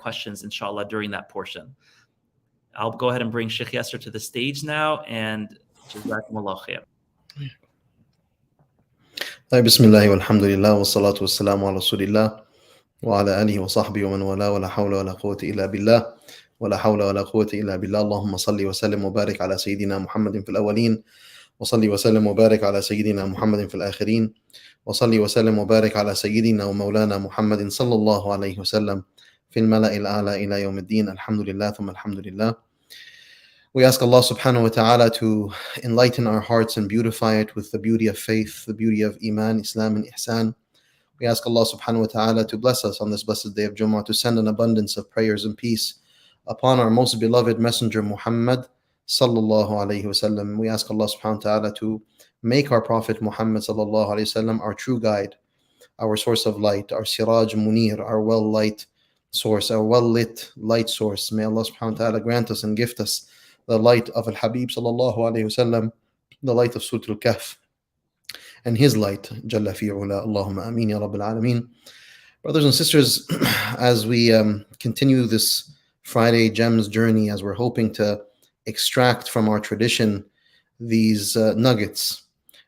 questions, inshallah, during that portion. I'll go ahead and bring Shaykh Yasir to the stage now, and jazakumullah khair. Bismillah walhamdulillah wa salatu wa salamu ala rasulillah wa ala alihi wa sahbihi wa man wala wa la hawla wa la quwwata illa billah wa la hawla wa la quwwata illa billah. Allahumma salli wa sallim wa barik ala Sayyidina Muhammadin fil awwaleen wa salli wa sallim wa barik ala Sayyidina Muhammadin fil akhirin wa salli wa sallim wa barik ala Sayyidina wa Mawlana Muhammadin sallallahu alayhi wa sallam fil mala'il a'la ila yawm ad-din. Alhamdulillah thumma alhamdulillah. We ask Allah subhanahu wa ta'ala to enlighten our hearts and beautify it with the beauty of faith, the beauty of Iman, Islam and Ihsan. We ask Allah subhanahu wa ta'ala to bless us on this blessed day of Jummah, to send an abundance of prayers and peace upon our most beloved messenger Muhammad sallallahu alayhi wa sallam. We ask Allah subhanahu wa ta'ala to make our Prophet Muhammad sallallahu alayhi wa sallam our true guide, our source of light, our siraj munir, our well-light source, our well-lit light source. May Allah subhanahu wa ta'ala grant us and gift us the light of Al-Habib sallallahu alayhi wasallam, the light of Surah Al-Kahf, and his light, Jalla fi'ula. Allahumma ameen ya Rabbil Alameen. Brothers and sisters, as we continue this Friday Gems journey, as we're hoping to extract from our tradition these nuggets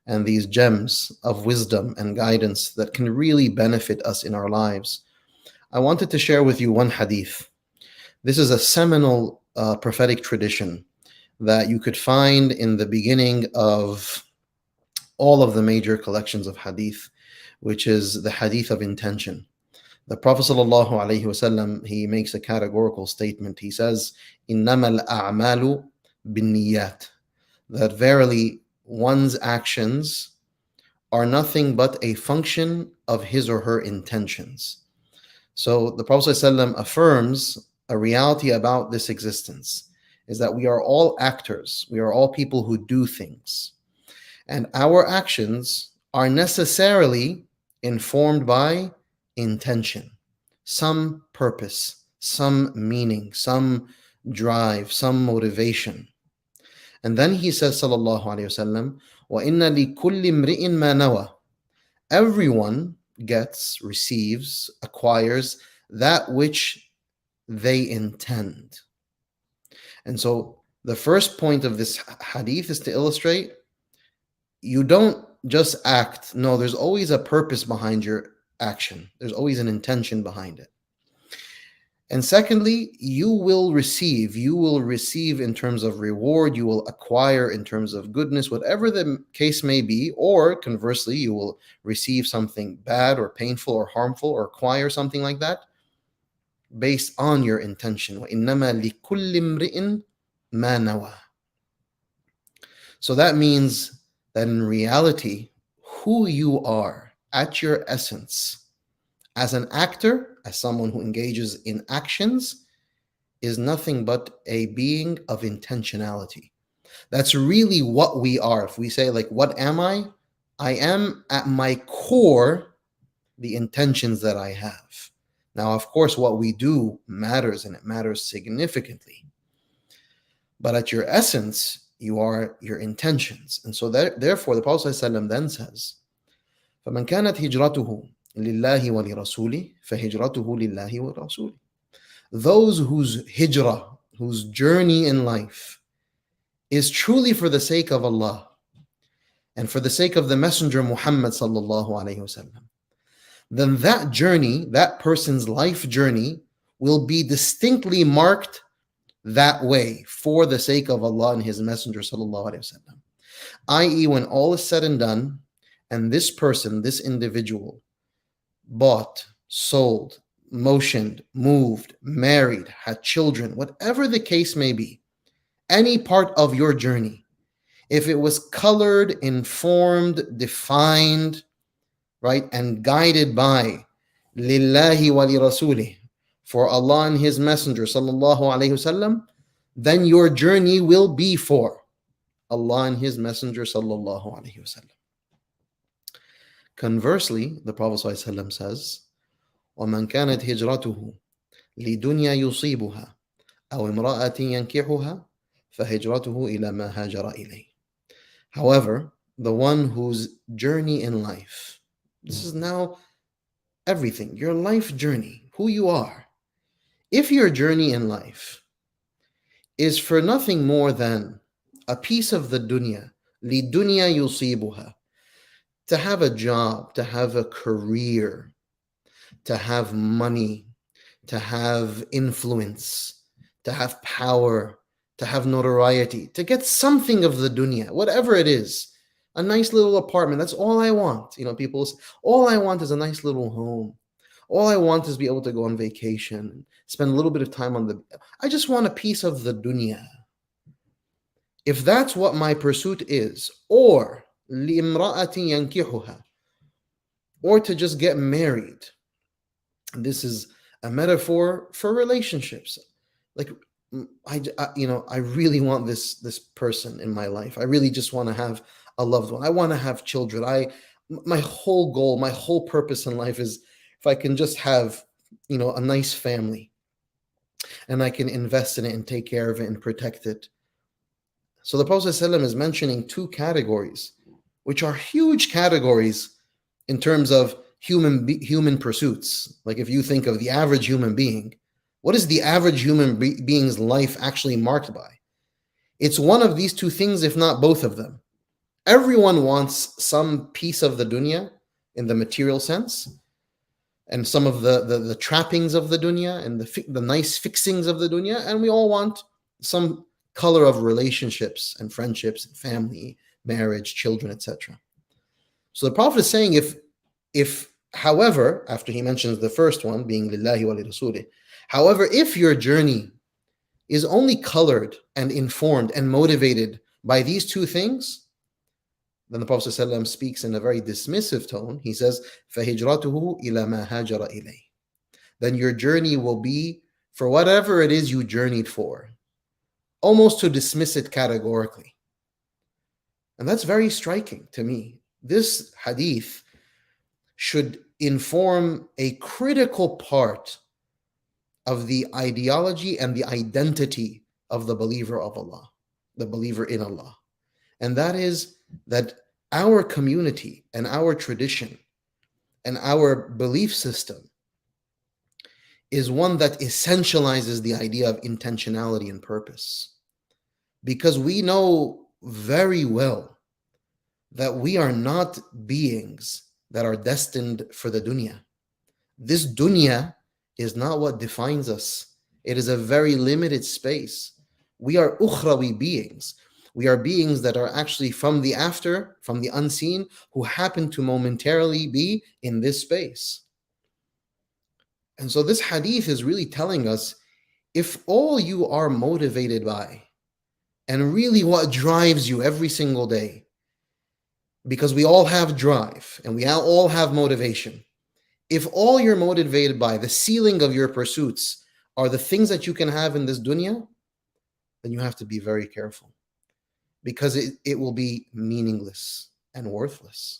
and these gems of wisdom and guidance that can really benefit us in our lives, I wanted to share with you one hadith. This is a seminal prophetic tradition that you could find in the beginning of all of the major collections of hadith, which is the hadith of intention. The Prophet sallallahu alaihi wasallam, he makes a categorical statement. He says, "Innamal a'malu binniyat," that verily one's actions are nothing but a function of his or her intentions. So the Prophet ﷺ affirms a reality about this existence, is that we are all actors. We are all people who do things. And our actions are necessarily informed by intention, some purpose, some meaning, some drive, some motivation. And then he says, sallallahu alayhi wasallam, وَإِنَّ لِكُلِّ امْرِئٍ مَا نَوَى. Everyone gets, receives, acquires that which they intend. And so the first point of this hadith is to illustrate, you don't just act. No, there's always a purpose behind your action. There's always an intention behind it. And secondly, you will receive in terms of reward, you will acquire in terms of goodness, whatever the case may be, or conversely, you will receive something bad or painful or harmful or acquire something like that based on your intention. وَإِنَّمَا لِكُلِّ امْرِئٍ مَا نَوَى. So that means that in reality, who you are at your essence, as an actor, as someone who engages in actions, is nothing but a being of intentionality. That's really what we are. If we say, like, what am I? I am at my core the intentions that I have. Now, of course, what we do matters, and it matters significantly. But at your essence, you are your intentions. And so therefore, the Prophet ﷺ then says, فَمَنْ كَانَتْ هِجْرَتُهُ لِلَّهِ وَلِرَسُولِهِ فَهِجْرَتُهُ لِلَّهِ وَلِرَسُولِهِ. Those whose hijrah, whose journey in life is truly for the sake of Allah and for the sake of the Messenger Muhammad sallallahu alayhi wasallam, then that journey, that person's life journey, will be distinctly marked that way for the sake of Allah and His Messenger sallallahu alayhi wasallam. I.e., when all is said and done, and this person, this individual, bought, sold, motioned, moved, married, had children, whatever the case may be, any part of your journey, if it was colored, informed, defined, right, and guided by lillahi wa li rasulih, for Allah and His Messenger sallallahu alayhi wasallam, then your journey will be for Allah and His Messenger sallallahu alayhi wasallam. Conversely, the Prophet ﷺ says, وَمَنْ كَانَتْ هِجْرَتُهُ لِدُنْيَا يُصِيبُهَا أَوْ امْرَأَةٍ يَنْكِحُهَا فَهِجْرَتُهُ إِلَى مَا هَاجَرَ إِلَيْهِ. However, the one whose journey in life, this is now everything, your life journey, who you are, if your journey in life is for nothing more than a piece of the dunya, لِدُنْيَا يُصِيبُهَا, to have a job, to have a career, to have money, to have influence, to have power, to have notoriety, to get something of the dunya, whatever it is, a nice little apartment, that's all I want. People say, all I want is a nice little home. All I want is be able to go on vacation, spend a little bit of time I just want a piece of the dunya. If that's what my pursuit is, or لِإِمْرَأَةٍ يَنْكِحُهَا, or to just get married, this is a metaphor for relationships. Like, I really want this person in my life. I really just want to have a loved one. I want to have children. My whole goal, my whole purpose in life is if I can just have, a nice family, and I can invest in it and take care of it and protect it. So the Prophet ﷺ is mentioning two categories, which are huge categories in terms of human pursuits. Like if you think of the average human being, what is the average human being's life actually marked by? It's one of these two things, if not both of them. Everyone wants some piece of the dunya in the material sense, and some of the trappings of the dunya and the nice fixings of the dunya, and we all want some color of relationships and friendships, family, marriage, children, etc. So the Prophet is saying, if however, after he mentions the first one being lillahi wa li rasulih, however, if your journey is only colored and informed and motivated by these two things, then the Prophet ﷺ speaks in a very dismissive tone. He says, فَهِجْرَتُهُ إِلَى مَا هَاجَرَ إِلَيْهِ. Then your journey will be for whatever it is you journeyed for, almost to dismiss it categorically. And that's very striking to me. This hadith should inform a critical part of the ideology and the identity of the believer of Allah, the believer in Allah. And that is that our community and our tradition and our belief system is one that essentializes the idea of intentionality and purpose. Because we know very well that we are not beings that are destined for the dunya. This dunya is not what defines us. It is a very limited space. We are ukhrawi beings. We are beings that are actually from the after, from the unseen, who happen to momentarily be in this space. And so this hadith is really telling us, if all you are motivated by, and really what drives you every single day, because we all have drive and we all have motivation, if all you're motivated by, the ceiling of your pursuits, are the things that you can have in this dunya, then you have to be very careful. Because it will be meaningless and worthless.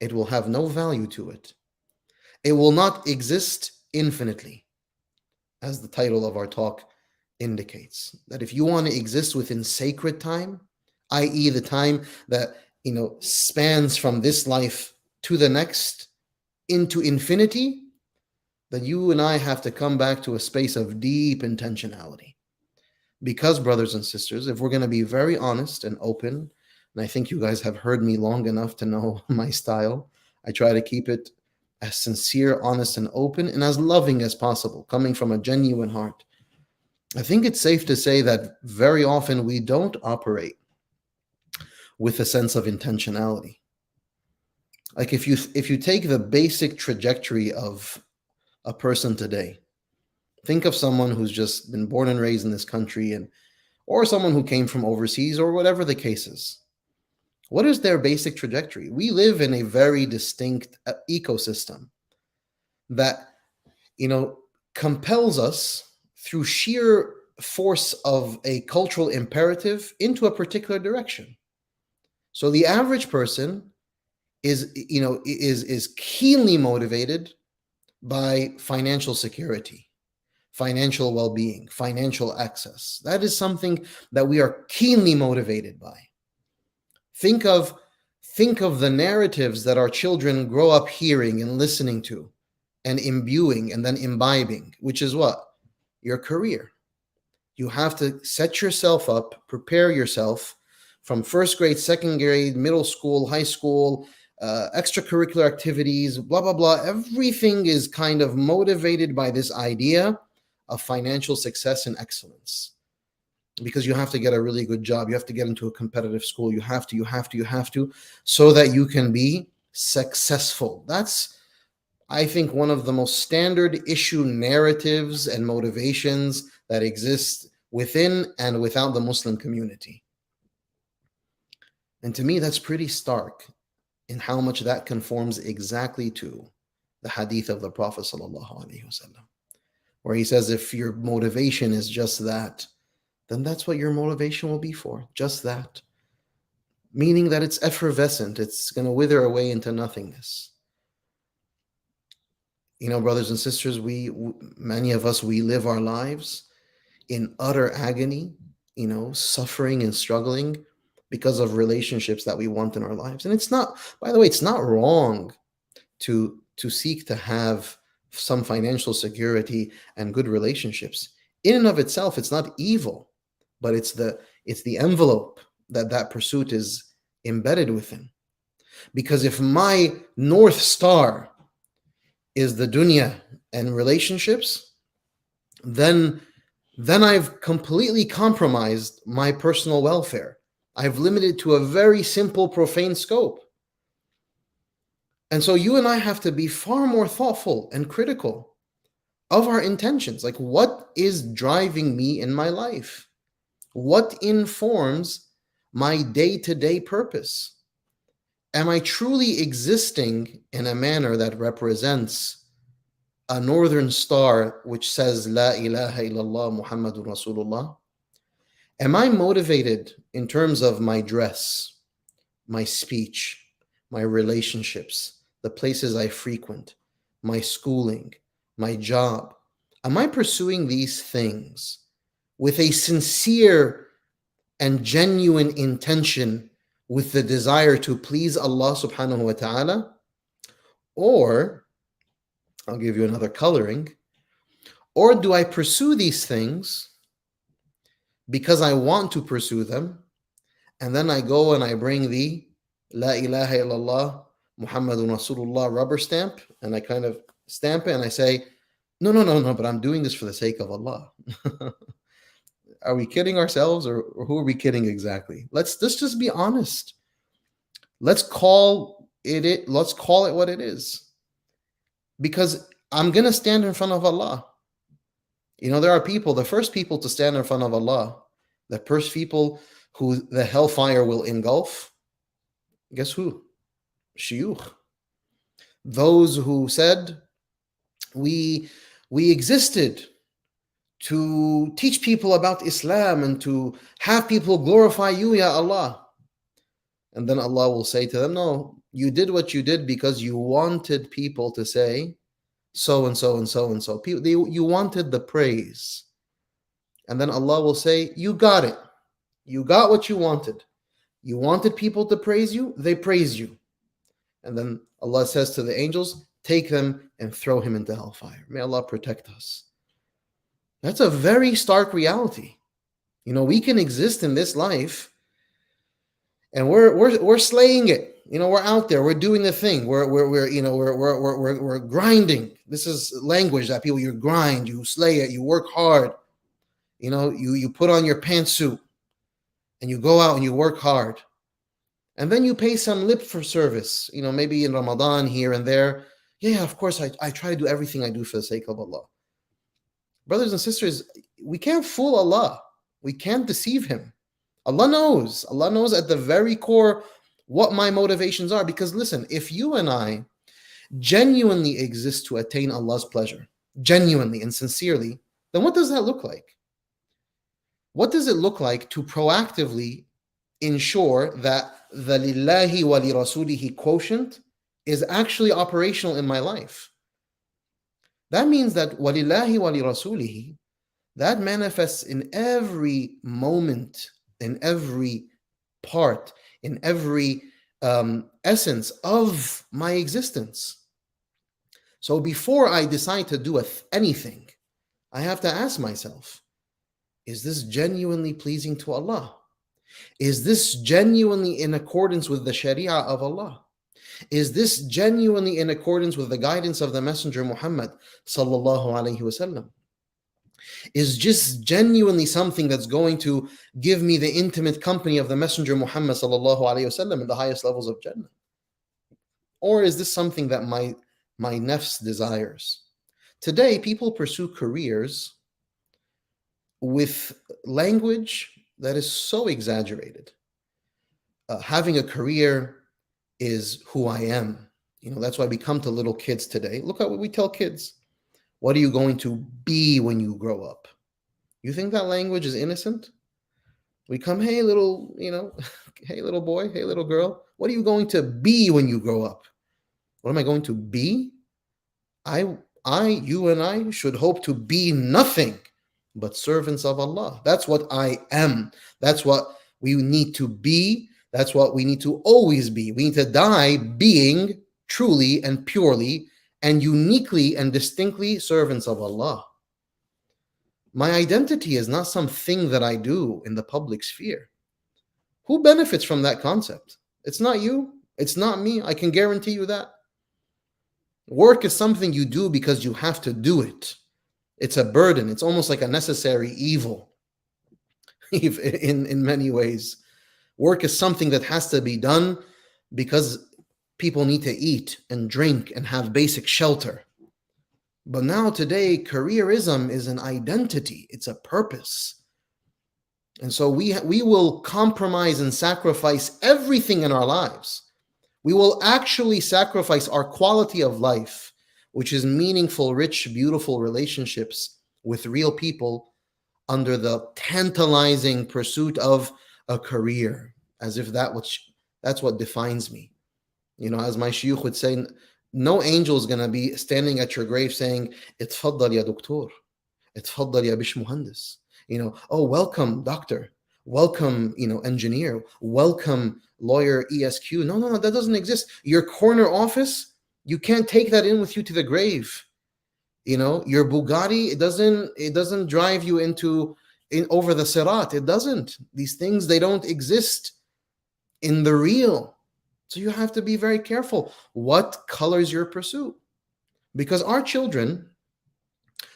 It will have no value to it. It will not exist infinitely, as the title of our talk indicates. That if you want to exist within sacred time, i.e. the time that spans from this life to the next into infinity, then you and I have to come back to a space of deep intentionality. Because, brothers and sisters, if we're going to be very honest and open, and I think you guys have heard me long enough to know my style, I try to keep it as sincere, honest, and open, and as loving as possible, coming from a genuine heart. I think it's safe to say that very often we don't operate with a sense of intentionality. Like if you take the basic trajectory of a person today, think of someone who's just been born and raised in this country, or someone who came from overseas, or whatever the case is. What is their basic trajectory? We live in a very distinct ecosystem that, compels us through sheer force of a cultural imperative into a particular direction. So the average person is keenly motivated by financial security, financial well-being, financial access. That is something that we are keenly motivated by. Think of the narratives that our children grow up hearing and listening to and imbuing and then imbibing, which is what? your career. You have to set yourself up, prepare yourself from first grade, second grade, middle school, high school, extracurricular activities, blah, blah, blah. Everything is kind of motivated by this idea of financial success and excellence. Because you have to get a really good job. You have to get into a competitive school. You have to, so that you can be successful. That's, I think, one of the most standard issue narratives and motivations that exist within and without the Muslim community. And to me, that's pretty stark in how much that conforms exactly to the hadith of the Prophet ﷺ, where he says, if your motivation is just that, then that's what your motivation will be for, just that. Meaning that it's effervescent, it's going to wither away into nothingness. You know, brothers and sisters, many of us, we live our lives in utter agony, you know, suffering and struggling because of relationships that we want in our lives. And it's not, by the way, it's not wrong to seek to have some financial security and good relationships. In and of itself, it's not evil, but it's the envelope that pursuit is embedded within. Because if my North Star is the dunya and relationships, then I've completely compromised my personal welfare. I've limited to a very simple, profane scope. And so you and I have to be far more thoughtful and critical of our intentions. Like, what is driving me in my life? What informs my day-to-day purpose? Am I truly existing in a manner that represents a northern star which says, La ilaha illallah Muhammadun Rasulullah? Am I motivated in terms of my dress, my speech, my relationships, the places I frequent, my schooling, my job? Am I pursuing these things with a sincere and genuine intention, with the desire to please Allah subhanahu wa ta'ala? Or, I'll give you another coloring, or do I pursue these things because I want to pursue them, and then I go and I bring the La ilaha illallah Muhammadun Rasulullah rubber stamp, and I kind of stamp it and I say, no, but I'm doing this for the sake of Allah. Are we kidding ourselves, or who are we kidding exactly? Let's just be honest. Let's call it what it is. Because I'm going to stand in front of Allah. You know, there are people, the first people to stand in front of Allah, the first people who the hellfire will engulf, guess who? Shuyukh. Those who said, we existed to teach people about Islam and to have people glorify you, Ya Allah. And then Allah will say to them, no, you did what you did because you wanted people to say so and so and so and so. You wanted the praise. And then Allah will say, you got it. You got what you wanted. You wanted people to praise you, they praise you. And then Allah says to the angels, take them and throw him into hellfire. May Allah protect us. That's a very stark reality. You know, we can exist in this life and we're slaying it. You know, we're out there, we're doing the thing. We're grinding. This is language that people, you grind, you slay it, you work hard. You know, you put on your pantsuit and you go out and you work hard. And then you pay some lip for service, you know, maybe in Ramadan here and there. Yeah, of course, I try to do everything I do for the sake of Allah. Brothers and sisters, we can't fool Allah. We can't deceive him. Allah knows. Allah knows at the very core what my motivations are. Because listen, if you and I genuinely exist to attain Allah's pleasure, genuinely and sincerely, then what does that look like? What does it look like to proactively ensure that the lillahi wa li rasulihi quotient is actually operational in my life? That means that walillahi wa li rasulihi, that manifests in every moment, in every part, in every essence of my existence. So before I decide to do anything, I have to ask myself, is this genuinely pleasing to Allah? Is this genuinely in accordance with the Sharia of Allah? Is this genuinely in accordance with the guidance of the Messenger Muhammad sallallahu alaihi wasallam? Is just genuinely something that's going to give me the intimate company of the Messenger Muhammad sallallahu alaihi wasallam in the highest levels of Jannah? Or is this something that my nafs desires? Today, people pursue careers with language that is so exaggerated. Having a career is who I am. That's why we come to little kids today. Look at what we tell kids. What are you going to be when you grow up? You think that language is innocent? We come, hey, little, hey, little boy, hey, little girl, what are you going to be when you grow up? What am I going to be? You and I should hope to be nothing but servants of Allah. That's what I am. That's what we need to be. That's what we need to always be. We need to die being truly and purely and uniquely and distinctly servants of Allah. My identity is not something that I do in the public sphere. Who benefits from that concept? It's not you. It's not me. I can guarantee you that. Work is something you do because you have to do it. It's a burden. It's almost like a necessary evil in many ways. Work is something that has to be done because people need to eat and drink and have basic shelter. But now today, careerism is an identity. It's a purpose. And so we will compromise and sacrifice everything in our lives. We will actually sacrifice our quality of life, which is meaningful, rich, beautiful relationships with real people, under the tantalizing pursuit of a career, as if that's what defines me. As my shuyukh would say, no angel is going to be standing at your grave saying, "Itfaddal ya doktor, itfaddal ya bish muhandis." Oh, welcome, doctor. Welcome, engineer. Welcome, lawyer, ESQ. No, that doesn't exist. Your corner office, you can't take that in with you to the grave. Your Bugatti, it doesn't drive you over the Sirat. It doesn't. These things, they don't exist in the real. So you have to be very careful what colors your pursuit. Because our children,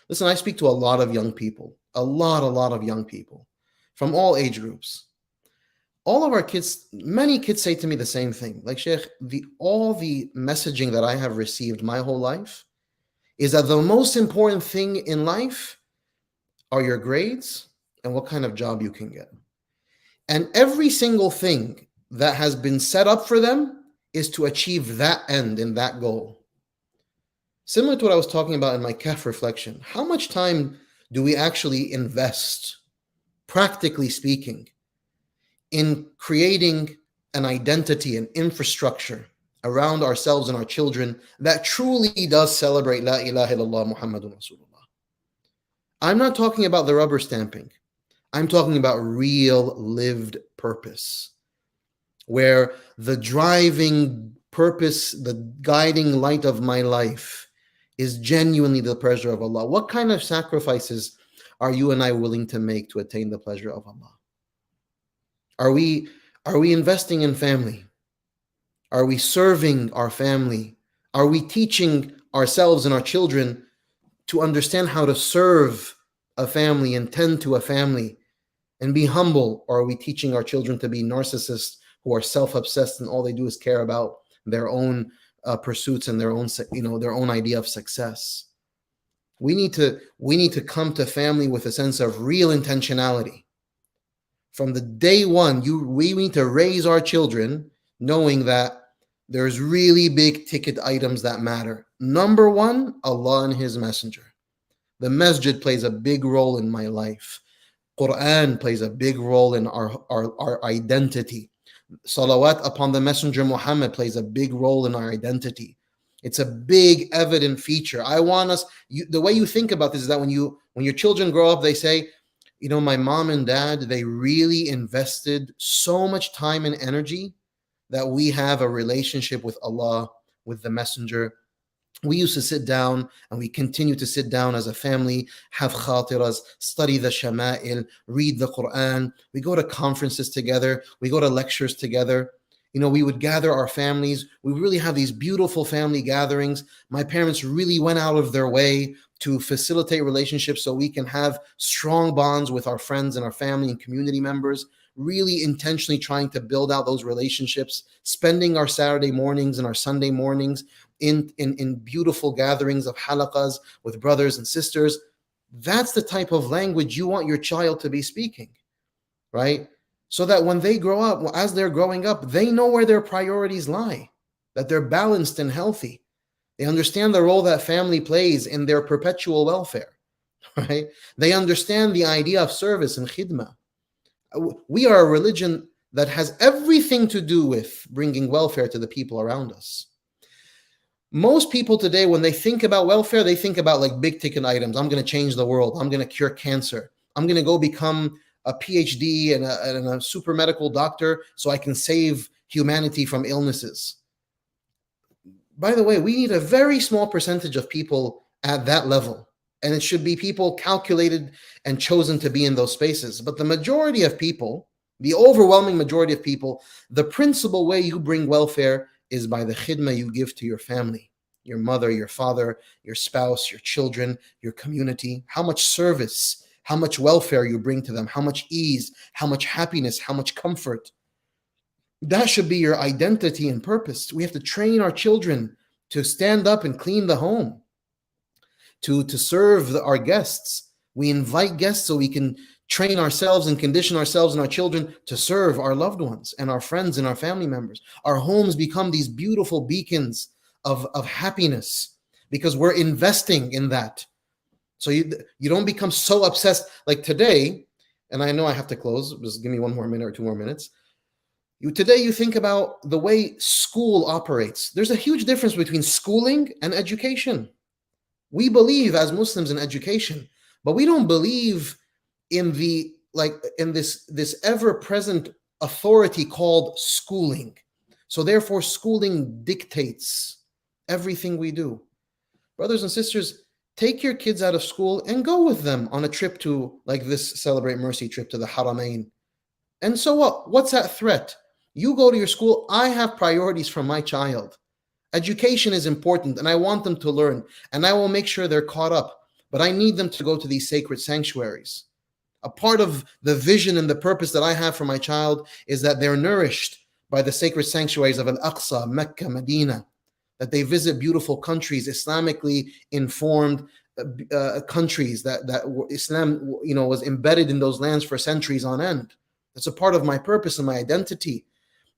listen, I speak to a lot of young people, a lot of young people from all age groups. All of our kids, many kids say to me the same thing. Like, Sheikh, all the messaging that I have received my whole life is that the most important thing in life are your grades and what kind of job you can get. And every single thing that has been set up for them is to achieve that end and that goal. Similar to what I was talking about in my Kahf reflection, how much time do we actually invest, practically speaking, in creating an identity and infrastructure around ourselves and our children that truly does celebrate La ilaha illallah Muhammadun Rasulullah? I'm not talking about the rubber stamping. I'm talking about real lived purpose, where the driving purpose, the guiding light of my life is genuinely the pleasure of Allah. What kind of sacrifices are you and I willing to make to attain the pleasure of Allah? Are we investing in family? Are we serving our family? Are we teaching ourselves and our children to understand how to serve a family and tend to a family and be humble? Or are we teaching our children to be narcissists who are self-obsessed and all they do is care about their own pursuits and their own idea of success? We need to come to family with a sense of real intentionality. From the day one, we need to raise our children knowing that there's really big ticket items that matter. Number one, Allah and His Messenger. The masjid plays a big role in my life. Quran plays a big role in our identity. Salawat upon the Messenger Muhammad plays a big role in our identity. It's a big, evident feature. I want us, the way you think about this is that when your children grow up, they say, my mom and dad, they really invested so much time and energy that we have a relationship with Allah, with the Messenger, We used to sit down, and we continue to sit down as a family, have khatiras, study the shama'il, read the Quran. We go to conferences together. We go to lectures together. We would gather our families. We really have these beautiful family gatherings. My parents really went out of their way to facilitate relationships so we can have strong bonds with our friends and our family and community members, really intentionally trying to build out those relationships, spending our Saturday mornings and our Sunday mornings in beautiful gatherings of halaqas with brothers and sisters. That's the type of language you want your child to be speaking, right? So that when they grow up, as they're growing up, they know where their priorities lie, that they're balanced and healthy. They understand the role that family plays in their perpetual welfare, right? They understand the idea of service and khidmah. We are a religion that has everything to do with bringing welfare to the people around us. Most people today, when they think about welfare, they think about like big ticket items. I'm going to change the world. I'm going to cure cancer. I'm going to go become a PhD and a super medical doctor so I can save humanity from illnesses. By the way, we need a very small percentage of people at that level. And it should be people calculated and chosen to be in those spaces. But the majority of people, the overwhelming majority of people, the principal way you bring welfare is by the khidmah you give to your family, your mother, your father, your spouse, your children, your community. How much service, how much welfare you bring to them, how much ease, how much happiness, how much comfort. That should be your identity and purpose. We have to train our children to stand up and clean the home, to serve our guests. We invite guests so we can train ourselves and condition ourselves and our children to serve our loved ones and our friends and our family members. Our homes become these beautiful beacons of happiness because we're investing in that. So you don't become so obsessed like today, and I know I have to close, just give me 1 more minute or 2 more minutes. Today you think about the way school operates. There's a huge difference between schooling and education. We believe as Muslims in education, but we don't believe in this ever-present authority called schooling. So therefore, schooling dictates everything we do. Brothers and sisters, take your kids out of school and go with them on a trip to, like this Celebrate Mercy trip to the Haramain. And so what? What's that threat? You go to your school. I have priorities for my child. Education is important, and I want them to learn, and I will make sure they're caught up. But I need them to go to these sacred sanctuaries. A part of the vision and the purpose that I have for my child is that they're nourished by the sacred sanctuaries of Al-Aqsa, Mecca, Medina, that they visit beautiful countries, Islamically informed countries that Islam was embedded in those lands for centuries on end. That's a part of my purpose and my identity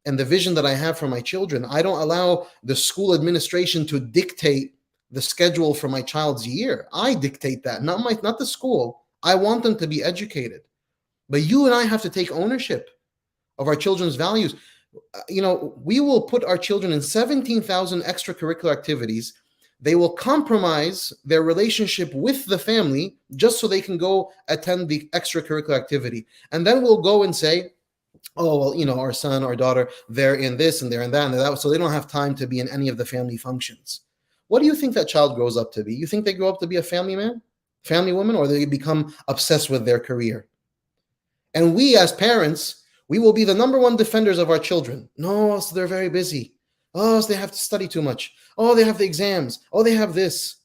and the vision that I have for my children. I don't allow the school administration to dictate the schedule for my child's year. I dictate that, not the school. I want them to be educated. But you and I have to take ownership of our children's values. We will put our children in 17,000 extracurricular activities. They will compromise their relationship with the family just so they can go attend the extracurricular activity. And then we'll go and say, oh, well, our son or daughter, they're in this and they're in that and that, so they don't have time to be in any of the family functions. What do you think that child grows up to be? You think they grow up to be a family man, family woman, or they become obsessed with their career? And we as parents, we will be the number one defenders of our children. No, so they're very busy. Oh, so they have to study too much. Oh, they have the exams. Oh, they have this.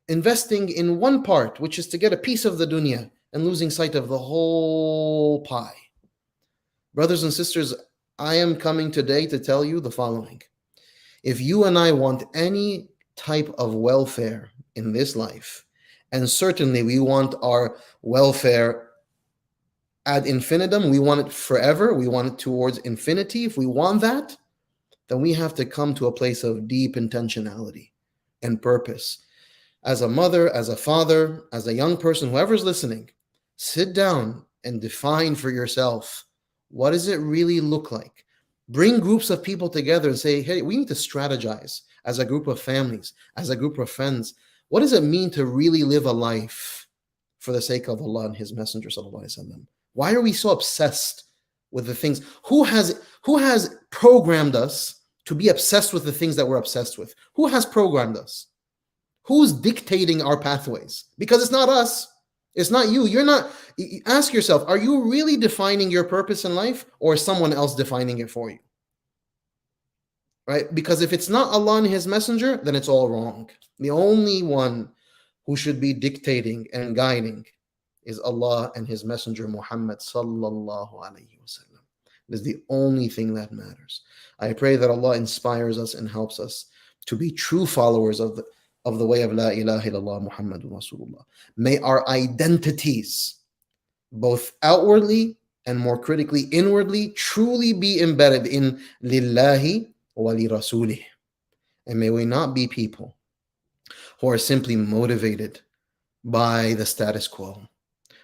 Investing in one part, which is to get a piece of the dunya, and losing sight of the whole pie. Brothers and sisters, I am coming today to tell you the following. If you and I want any type of welfare in this life, and certainly we want our welfare ad infinitum, we want it forever, we want it towards infinity, if we want that, then we have to come to a place of deep intentionality and purpose. As a mother, as a father, as a young person, whoever's listening, sit down and define for yourself, what does it really look like? Bring groups of people together and say, hey, we need to strategize as a group of families, as a group of friends. What does it mean to really live a life for the sake of Allah and His Messenger, sallallahu alaihi wasallam? Why are we so obsessed with the things? Who has programmed us to be obsessed with the things that we're obsessed with? Who has programmed us? Who's dictating our pathways? Because it's not us. It's not you. You're not. Ask yourself, are you really defining your purpose in life, or is someone else defining it for you? Right? Because if it's not Allah and His Messenger, then it's all wrong. The only one who should be dictating and guiding is Allah and His Messenger Muhammad sallallahu alaihi wasallam. It is the only thing that matters. I pray that Allah inspires us and helps us to be true followers of the way of La ilaha illallah Muhammadun Rasulullah. May our identities, both outwardly and more critically inwardly, truly be embedded in Lillahi wa li Rasulih. And may we not be people who are simply motivated by the status quo,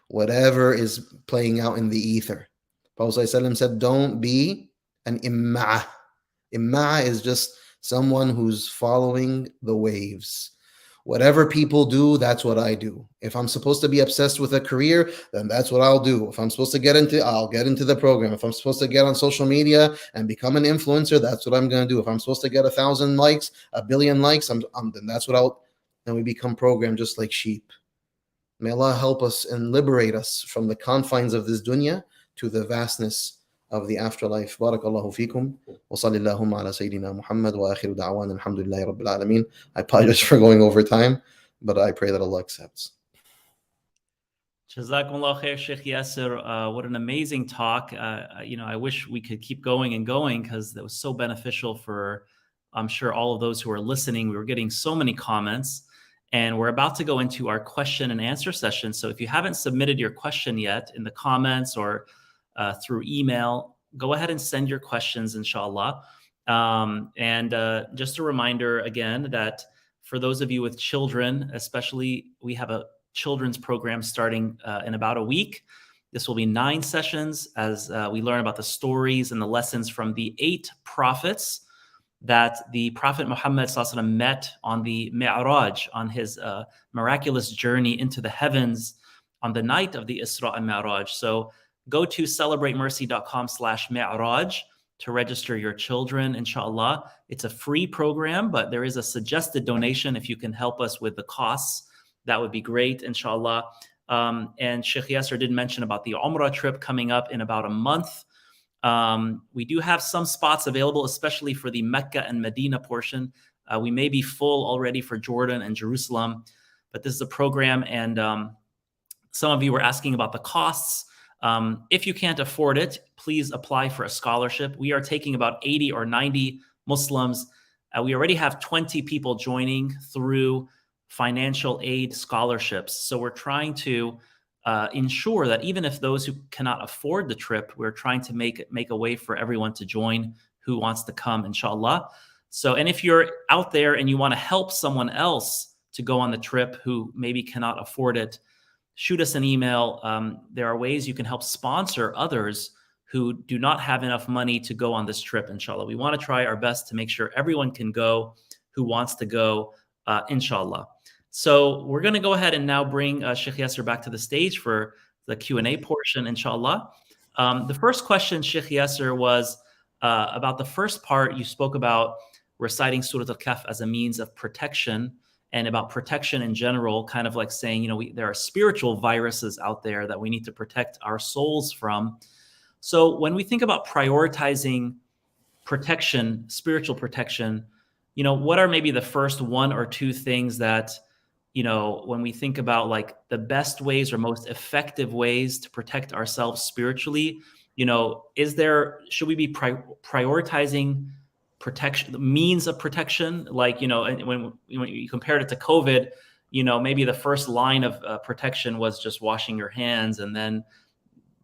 whatever is playing out in the ether. Prophet ﷺ said, don't be an imma'ah. Imma'ah is just someone who's following the waves. Whatever people do, that's what I do. If I'm supposed to be obsessed with a career, then that's what I'll do. If I'm supposed to I'll get into the program. If I'm supposed to get on social media and become an influencer, that's what I'm going to do. If I'm supposed to get 1,000 likes, 1 billion likes, then that's what then we become programmed just like sheep. May Allah help us and liberate us from the confines of this dunya to the vastness of the afterlife. Barakallahu feekum. Wa sallallahu ala Sayyidina Muhammad wa akhiru da'wan alhamdulillahi rabbil alameen. I apologize for going over time, but I pray that Allah accepts. Jazakumullah khair, Shaykh Yasir. What an amazing talk. I wish we could keep going and going because that was so beneficial for, I'm sure, all of those who are listening. We were getting so many comments. And we're about to go into our question and answer session. So if you haven't submitted your question yet in the comments or through email, go ahead and send your questions, inshallah. Just a reminder again that for those of you with children, especially, we have a children's program starting in about a week. This will be 9 sessions as we learn about the stories and the lessons from the 8 prophets that the Prophet Muhammad ﷺ met on the Mi'raj, on his miraculous journey into the heavens on the night of the Isra and Mi'raj. So go to celebratemercy.com/Mi'raj to register your children, inshallah. It's a free program, but there is a suggested donation. If you can help us with the costs, that would be great, inshallah. And Shaykh Yasir did mention about the Umrah trip coming up in about a month. We do have some spots available, especially for the Mecca and Medina portion. We may be full already for Jordan and Jerusalem, but this is a program, and some of you were asking about the costs. If you can't afford it, please apply for a scholarship. We are taking about 80 or 90 Muslims. We already have 20 people joining through financial aid scholarships. So we're trying to ensure that even if those who cannot afford the trip, we're trying to make a way for everyone to join who wants to come, inshallah. So, and if you're out there and you want to help someone else to go on the trip who maybe cannot afford it, shoot us an email. There are ways you can help sponsor others who do not have enough money to go on this trip, inshallah. We want to try our best to make sure everyone can go who wants to go, inshallah. So we're going to go ahead and now bring Shaykh Yasir back to the stage for the Q&A portion, inshallah. The first question, Shaykh Yasir, was about the first part. You spoke about reciting Surah Al-Kahf as a means of protection and about protection in general, kind of like saying, there are spiritual viruses out there that we need to protect our souls from. So when we think about prioritizing protection, spiritual protection, what are maybe the first 1 or 2 things that, when we think about like the best ways or most effective ways to protect ourselves spiritually, should we be prioritizing protection, the means of protection? Like, when you compared it to COVID, maybe the first line of protection was just washing your hands and then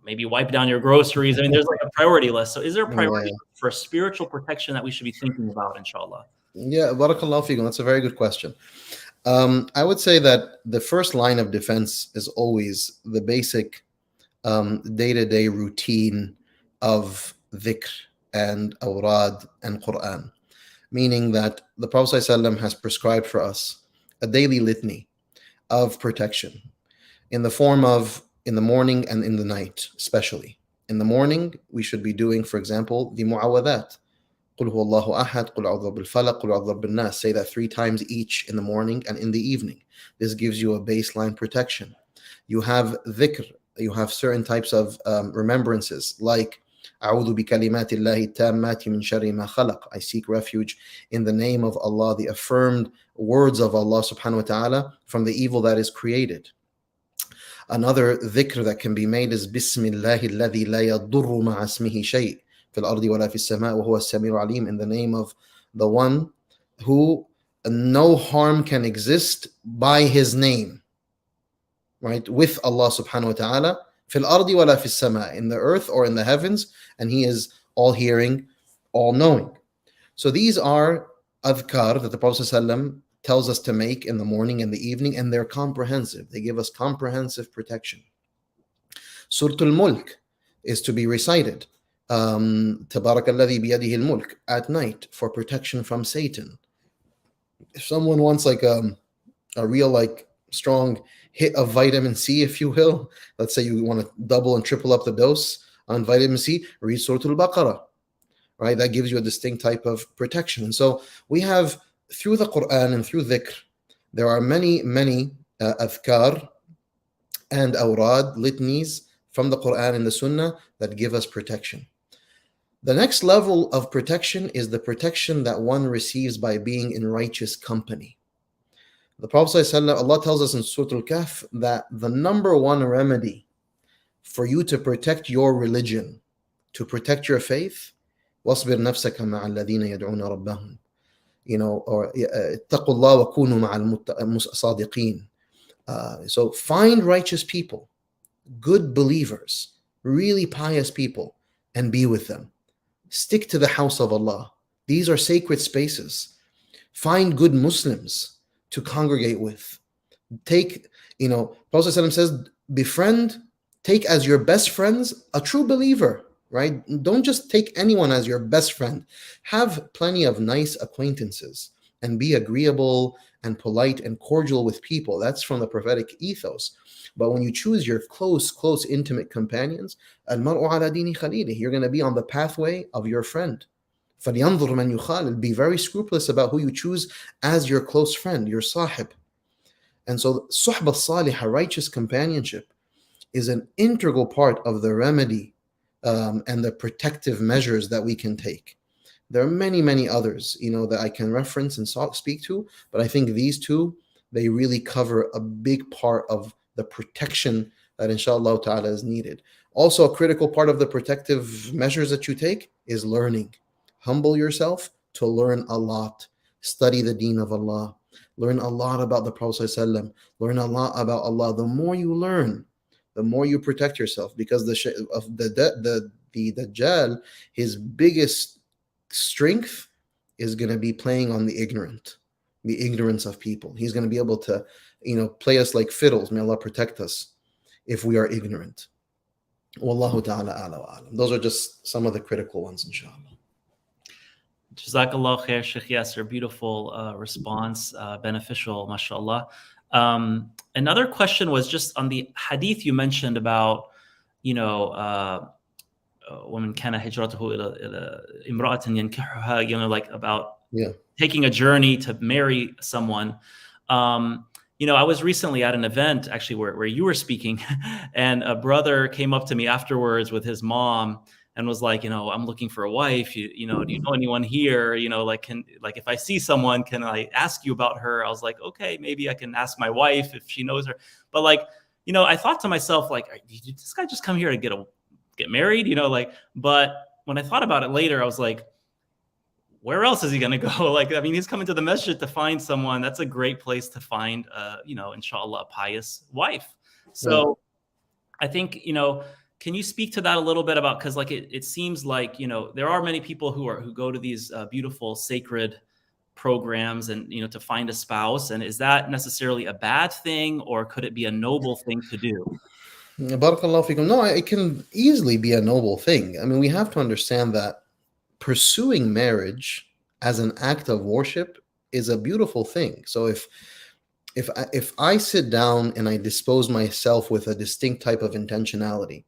maybe wipe down your groceries. I mean, there's like a priority list. So is there a priority for spiritual protection that we should be thinking about, inshallah? Yeah, barakallahu feekum. That's a very good question. I would say that the first line of defense is always the basic day-to-day routine of dhikr and awrad and Quran, meaning that the Prophet ﷺ has prescribed for us a daily litany of protection in the form of in the morning and in the night, especially. In the morning, we should be doing, for example, the mu'awadat, قل هو الله أحد, قل أعوذ بالفلق, قل أعوذ بالناس. Say that 3 times each in the morning and in the evening. This gives you a baseline protection. You have dhikr, you have certain types of remembrances like أعوذ بكلمات الله التامات من شر ما خلق. I seek refuge in the name of Allah, the affirmed words of Allah subhanahu wa ta'ala, from the evil that is created. Another dhikr that can be made is بسم الله الذي لا يضر مع اسمه شيء في الأرض ولا في السماء وهو السميع العليم. In the name of the one who no harm can exist by his name, right, with Allah subhanahu wa ta'ala, في الأرض ولا في السماء, in the earth or in the heavens, and he is all hearing, all knowing. So these are adhkar that the Prophet ﷺ tells us to make in the morning and the evening, and they're comprehensive. They give us comprehensive protection. Surah Al-Mulk is to be recited, تبارك الذي بيده الملك, at night for protection from Satan. If someone wants like a real strong hit of vitamin C, if you will, let's say you want to double and triple up the dose on vitamin C, read Surah Al-Baqarah, right? That gives you a distinct type of protection. And so we have, through the Quran and through dhikr, there are many adhkar and awrad, litanies from the Quran and the Sunnah that give us protection. The next level of protection is the protection that one receives by being in righteous company. The Prophet ﷺ, Allah tells us in Surah Al-Kahf that the number one remedy for you to protect your religion, to protect your faith, وَاصْبِرْ نَفْسَكَ مَعَ الَّذِينَ يَدْعُونَ رَبَّهُم, or اتَّقُوا اللَّهَ وَكُونُوا مَعَ الصَّادِقِينَ. So find righteous people, good believers, really pious people, and be with them. Stick to the house of Allah. These are sacred spaces. Find good Muslims to congregate with. Take, Prophet ﷺ says, befriend, take as your best friends a true believer, right? Don't just take anyone as your best friend. Have plenty of nice acquaintances and be agreeable and polite and cordial with people. That's from the prophetic ethos. But when you choose your close, intimate companions, al-mar'u ala dini khalilihi, you're going to be on the pathway of your friend. فَلْيَنْظُرْ مَنْ يُخَالِلْ. Be very scrupulous about who you choose as your close friend, your sahib. And so suhbah salihah, righteous companionship, is an integral part of the remedy and the protective measures that we can take. There are many others, that I can reference and speak to, but I think these two, they really cover a big part of the protection that inshallah ta'ala is needed. Also, a critical part of the protective measures that you take is learning. Humble yourself to learn a lot. Study the deen of Allah. Learn a lot about the Prophet ﷺ. Learn a lot about Allah. The more you learn, the more you protect yourself, because the Dajjal, his biggest strength is going to be playing on the ignorance of people. He's going to be able to, play us like fiddles. May Allah protect us if we are ignorant. Wallahu ta'ala a'la wa a'lam. Those are just some of the critical ones, inshallah. Jazakallah khair, Shaykh Yasir. Beautiful response, beneficial, mashallah. Another question was just on the hadith you mentioned about, وَمَنْ كَانَ هِجْرَتُهُ إِلَى إِمْرَأَةٍ يَنْكِحُهَا, about taking a journey to marry someone. I was recently at an event actually where you were speaking, and a brother came up to me afterwards with his mom and was like, I'm looking for a wife. Do you know anyone here? If I see someone, can I ask you about her? I was like, okay, maybe I can ask my wife if she knows her. But I thought to myself, did this guy just come here to get married? But when I thought about it later, I was like, where else is he going to go? He's coming to the masjid to find someone. That's a great place to find, inshallah, a pious wife. So I think, can you speak to that a little bit about, because it seems like, there are many people who go to these beautiful sacred programs and, to find a spouse. And is that necessarily a bad thing, or could it be a noble thing to do? Barakallahu fikum. No, it can easily be a noble thing. We have to understand that pursuing marriage as an act of worship is a beautiful thing. So if I sit down and I dispose myself with a distinct type of intentionality,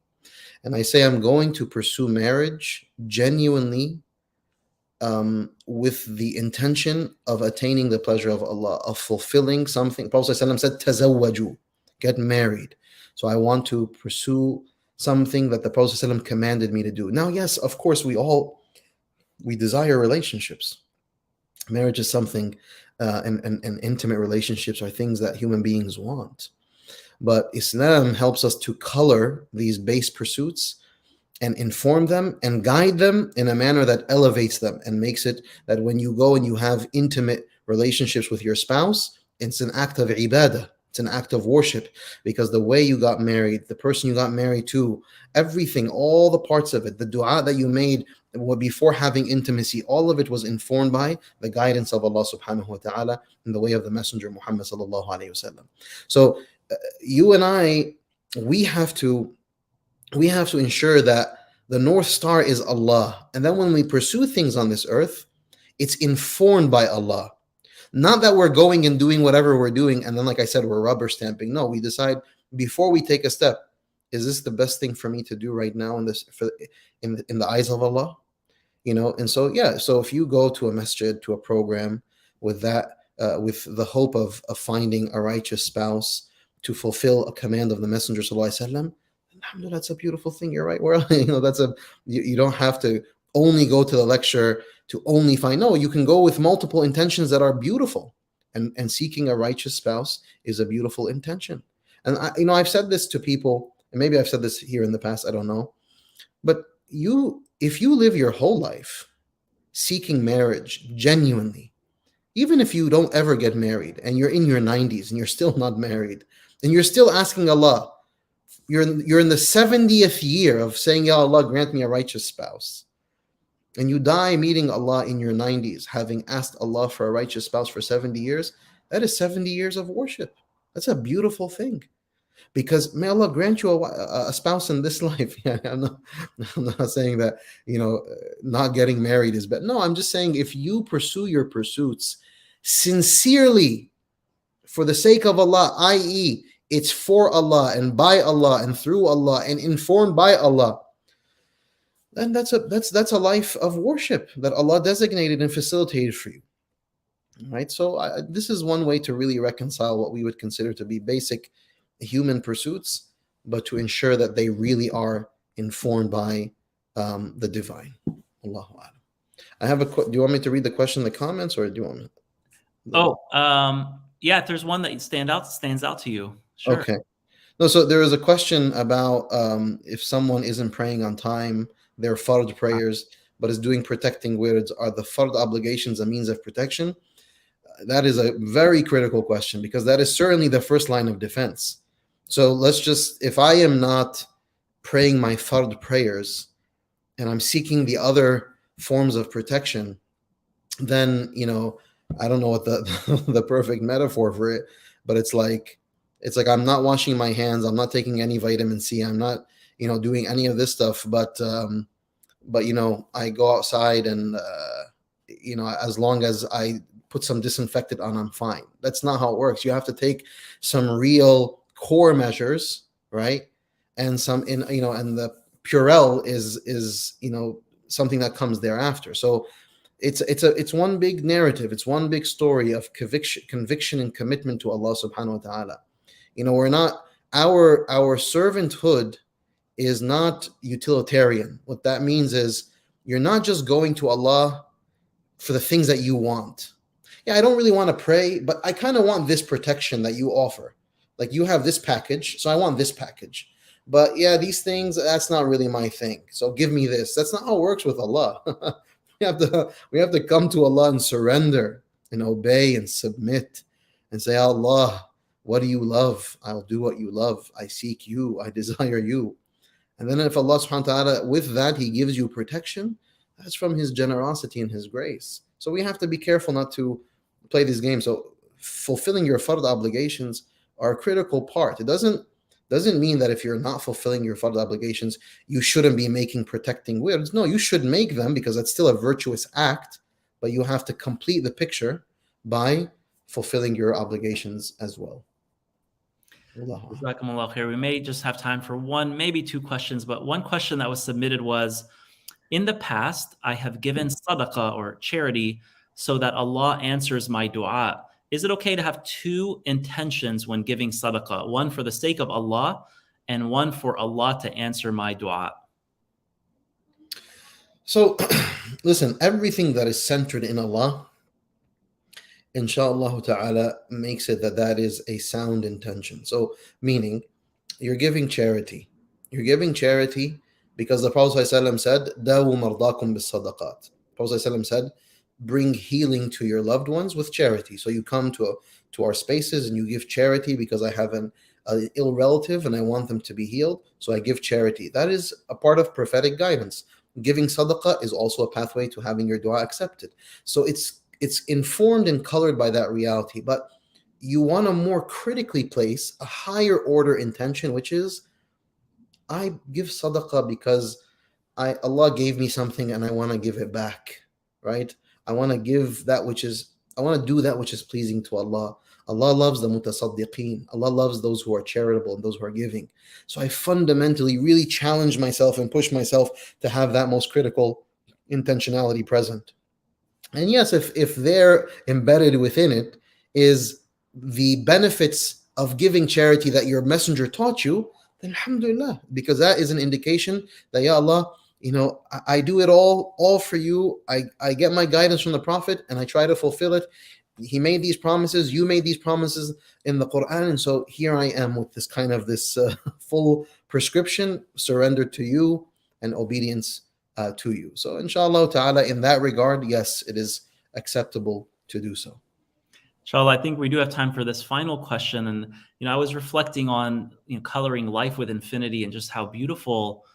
and I say I'm going to pursue marriage genuinely with the intention of attaining the pleasure of Allah, of fulfilling something. Prophet ﷺ said, "Tazawwaju," get married. So I want to pursue something that the Prophet ﷺ commanded me to do. Now, yes, of course, we desire relationships. Marriage is something, and intimate relationships are things that human beings want. But Islam helps us to color these base pursuits and inform them and guide them in a manner that elevates them and makes it that when you go and you have intimate relationships with your spouse, it's an act of ibadah. It's an act of worship, because the way you got married, the person you got married to, everything, all the parts of it, the dua that you made before having intimacy, all of it was informed by the guidance of Allah subhanahu wa ta'ala in the way of the Messenger Muhammad sallallahu alayhi wasallam. So you and I, we have to ensure that the North Star is Allah. And then when we pursue things on this earth, it's informed by Allah. Not that we're going and doing whatever we're doing, and then, like I said, we're rubber stamping. No, we decide before we take a step, is this the best thing for me to do right now in the eyes of Allah? And so, yeah, so if you go to a masjid, to a program with that, with the hope of finding a righteous spouse to fulfill a command of the Messenger sallallahu alaihi wasallam, alhamdulillah, that's a beautiful thing. You're right. Well, you don't have to only go to the lecture to only find. No, you can go with multiple intentions that are beautiful, and seeking a righteous spouse is a beautiful intention. And I've said this to people, and maybe I've said this here in the past, I don't know, but if you live your whole life seeking marriage genuinely, even if you don't ever get married and you're in your 90s and you're still not married, and you're still asking Allah, you're in the 70th year of saying, Ya Allah, grant me a righteous spouse, and you die meeting Allah in your 90s, having asked Allah for a righteous spouse for 70 years, that is 70 years of worship. That's a beautiful thing. Because may Allah grant you a spouse in this life. Yeah, I'm not saying that, not getting married is bad. No, I'm just saying if you pursue your pursuits sincerely for the sake of Allah, i.e., it's for Allah and by Allah and through Allah and informed by Allah, then that's a life of worship that Allah designated and facilitated for you. Right? So this is one way to really reconcile what we would consider to be basic human pursuits, but to ensure that they really are informed by the divine. Allahu A'lam. I have do you want me to read the question in the comments, or do you want me? Yeah, if there's one that stands out to you. Sure. Okay. No, so there is a question about if someone isn't praying on time, their fard prayers, but is doing protecting words, are the fard obligations a means of protection? That is a very critical question, because that is certainly the first line of defense. So if I am not praying my fard prayers and I'm seeking the other forms of protection, then, I don't know what the perfect metaphor for it, but it's like I'm not washing my hands, I'm not taking any vitamin C, I'm not, doing any of this stuff, but I go outside and, as long as I put some disinfectant on, I'm fine. That's not how it works. You have to take some real core measures, right? And and the Purell is something that comes thereafter. So it's one big narrative. It's one big story of conviction and commitment to Allah subhanahu wa ta'ala. We're not, our servanthood is not utilitarian. What that means is you're not just going to Allah for the things that you want. Yeah, I don't really want to pray, but I kind of want this protection that you offer. Like, you have this package, so I want this package. But yeah, these things, that's not really my thing. So give me this. That's not how it works with Allah. we have to come to Allah and surrender and obey and submit and say, Allah, what do you love? I'll do what you love. I seek you. I desire you. And then if Allah subhanahu wa ta'ala, with that, He gives you protection, that's from His generosity and His grace. So we have to be careful not to play these games. So fulfilling your fard obligations are a critical part. It doesn't mean that if you're not fulfilling your fard obligations, you shouldn't be making protecting words. No, you should make them, because that's still a virtuous act, but you have to complete the picture by fulfilling your obligations as well. We may just have time for one, maybe two questions, but one question that was submitted was, In the past, I have given sadaqah or charity so that Allah answers my dua. Is it okay to have two intentions when giving sadaqah? One for the sake of Allah and one for Allah to answer my dua. So, listen, everything that is centered in Allah, inshallah ta'ala, makes it that is a sound intention. So, meaning, you're giving charity. You're giving charity because the Prophet ﷺ said, Dawu mardakum bis sadaqat. Prophet ﷺ said, bring healing to your loved ones with charity. So you come to our spaces and you give charity because I have an ill relative and I want them to be healed. So I give charity. That is a part of prophetic guidance. Giving sadaqah is also a pathway to having your dua accepted. So it's informed and colored by that reality. But you want to more critically place a higher order intention, which is, I give sadaqah because Allah gave me something and I want to give it back, right? I want to give that which is, I want to do that which is pleasing to Allah. Allah loves the mutasaddiqeen. Allah loves those who are charitable and those who are giving. So I fundamentally really challenge myself and push myself to have that most critical intentionality present. And yes, if they're embedded within it is the benefits of giving charity that your messenger taught you, then alhamdulillah, because that is an indication that, Ya Allah, I do it all for you. I get my guidance from the Prophet and I try to fulfill it. He made these promises, you made these promises in the Quran, and so here I am with this kind of full prescription, surrendered to you and obedience to you. So inshallah ta'ala, in that regard, yes, it is acceptable to do so. Inshallah, I think we do have time for this final question. And, I was reflecting on, coloring life with infinity and just how beautiful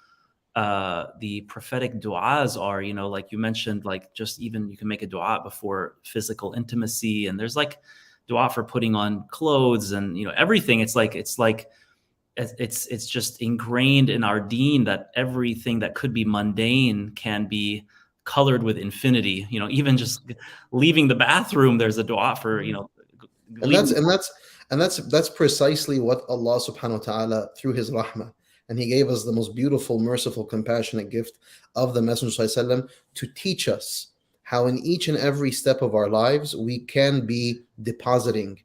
the prophetic du'as are, like you mentioned, like just even you can make a du'a before physical intimacy. And there's like du'a for putting on clothes and, everything. It's just ingrained in our deen that everything that could be mundane can be colored with infinity. Even just leaving the bathroom, there's a dua for, and that's precisely what Allah subhanahu wa ta'ala, through his rahmah, and he gave us the most beautiful, merciful, compassionate gift of the Messenger ﷺ to teach us how in each and every step of our lives we can be depositing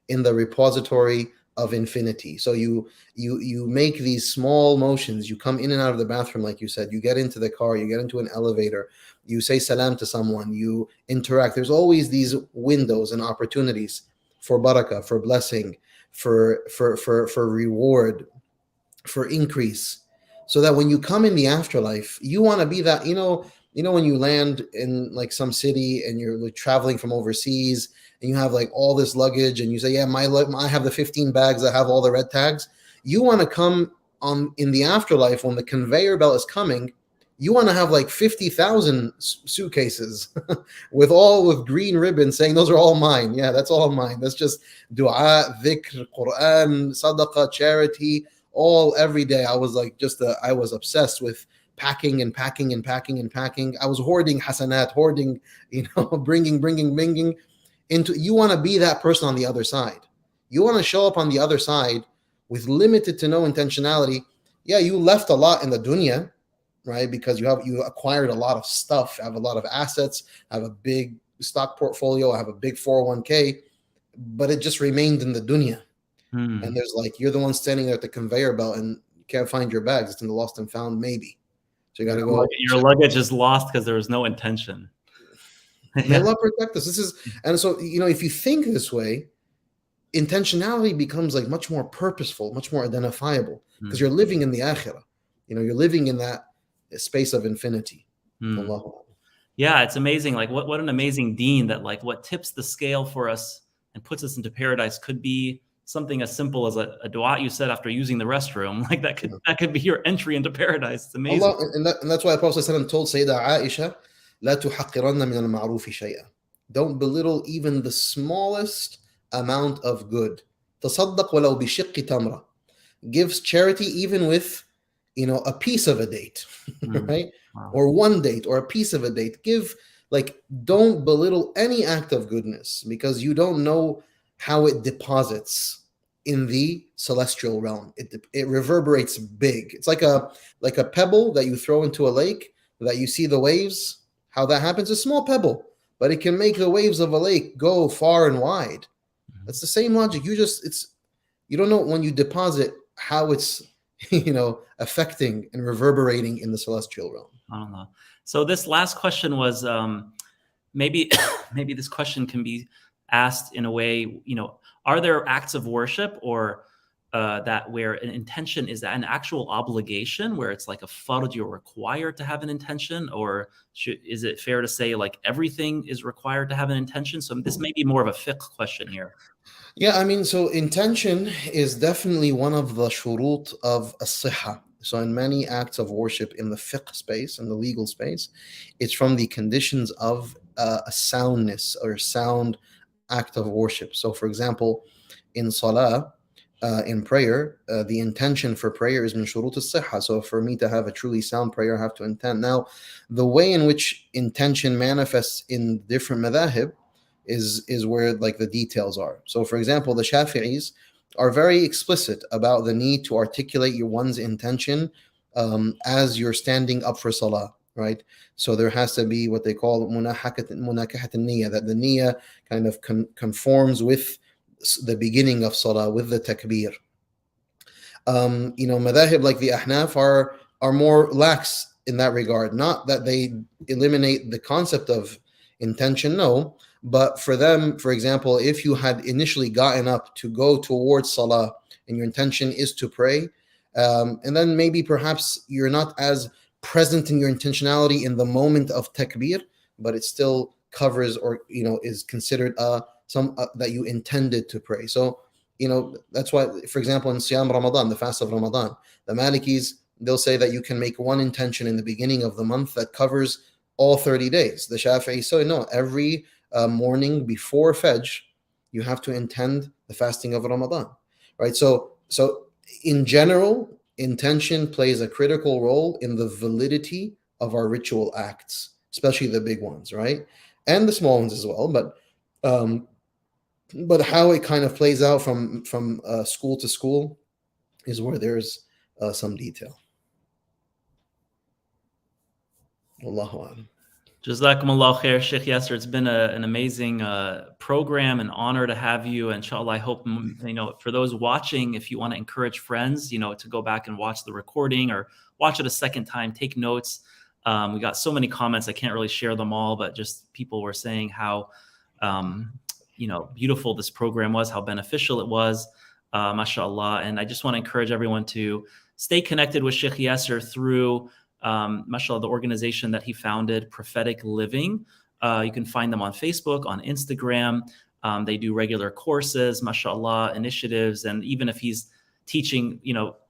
in the repository of infinity. So you make these small motions. You come in and out of the bathroom, like you said. You get into the car. You get into an elevator. You say salam to someone. You interact. There's always these windows and opportunities for barakah, for blessing, for reward, for increase, so that when you come in the afterlife, you want to be that. When you land in like some city and you're like traveling from overseas and you have like all this luggage and you say, yeah, I have the 15 bags that have all the red tags. You want to come on in the afterlife when the conveyor belt is coming. You want to have like 50,000 suitcases with green ribbons saying those are all mine. Yeah, that's all mine. That's just dua, dhikr, Quran, sadaqah, charity, all every day. I was like I was obsessed with packing and packing and packing and packing. I was hoarding hasanat, hoarding, bringing into. You want to be that person on the other side. You want to show up on the other side with limited to no intentionality. Yeah, you left a lot in the dunya, right? Because you acquired a lot of stuff, have a lot of assets, have a big stock portfolio, have a big 401k, but it just remained in the dunya. And there's you're the one standing there at the conveyor belt and you can't find your bags. It's in the lost and found, maybe. So you got to go. Your luggage is lost because there was no intention. May Allah protect us. And so, if you think this way, intentionality becomes much more purposeful, much more identifiable, because you're living in the akhirah. You're living in that space of infinity. Yeah, it's amazing. What an amazing deen that what tips the scale for us and puts us into paradise could be something as simple as a dua you said after using the restroom. That could be your entry into paradise. It's amazing. Allah, and that's why the Prophet ﷺ told Sayyidah Aisha, لا تحقرن من المعروف شيئا. Don't belittle even the smallest amount of good. تصدق ولو بشق تمرة. Gives charity even with a piece of a date, right? Wow. Or one date or a piece of a date. Don't belittle any act of goodness, because you don't know how it deposits in the celestial realm. It reverberates big. It's like a pebble that you throw into a lake. that you see the waves, how that happens, a small pebble, but it can make the waves of a lake go far and wide. That's the same logic. You don't know when you deposit how it's affecting and reverberating in the celestial realm. I don't know. So this last question was maybe maybe this question can be asked in a way, are there acts of worship or that where an intention is an actual obligation, where it's like a fard, you're required to have an intention, or is it fair to say like everything is required to have an intention? So this may be more of a fiqh question here. Yeah, I mean, so intention is definitely one of the shurut of as-sihha. So in many acts of worship in the fiqh space, in the legal space, it's from the conditions of a soundness or sound act of worship. So for example, in salah, in prayer, the intention for prayer is min shurut as-sihha. So for me to have a truly sound prayer, I have to intend. Now, the way in which intention manifests in different madhahib is where like the details are. So for example, the Shafi'is are very explicit about the need to articulate your one's intention as you're standing up for salah, right? So there has to be what they call munakahat al-niyya, that the niyya kind of conforms with the beginning of salah, with the takbir. Madhahib like the Ahnaf are more lax in that regard. Not that they eliminate the concept of intention, no. But for them, for example, if you had initially gotten up to go towards salah and your intention is to pray, and then maybe perhaps you're not as present in your intentionality in the moment of takbir, but it still covers or is considered some that you intended to pray. So that's why, for example, in Siyam Ramadan, the fast of Ramadan, the Malikis, they'll say that you can make one intention in the beginning of the month that covers all 30 days. The Shafi'i say no, every morning before Fajr, you have to intend the fasting of Ramadan, right? So in general, intention plays a critical role in the validity of our ritual acts, especially the big ones, right? And the small ones as well. But how it kind of plays out from school to school is where there's some detail. Wallahu a'lam. Jazakumullah khair, Shaykh Yasir. It's been an amazing program, an honor to have you. Inshallah, I hope, for those watching, if you want to encourage friends, to go back and watch the recording or watch it a second time, take notes. We got so many comments. I can't really share them all, but just people were saying how, beautiful this program was, how beneficial it was, mashallah. And I just want to encourage everyone to stay connected with Shaykh Yasir through mashallah, the organization that he founded, Prophetic Living. You can find them on Facebook, on Instagram. They do regular courses, mashallah, initiatives. And even if he's teaching,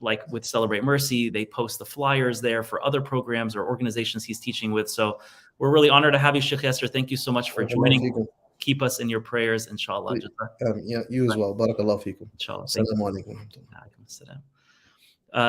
like with Celebrate Mercy, they post the flyers there for other programs or organizations he's teaching with. So we're really honored to have you, Shaykh Yasir. Thank you so much for joining. Keep us in your prayers, inshallah. Yeah, you as well. Barakallahu feekum. Inshallah. Assalamu alaikum. Alaikum assalam.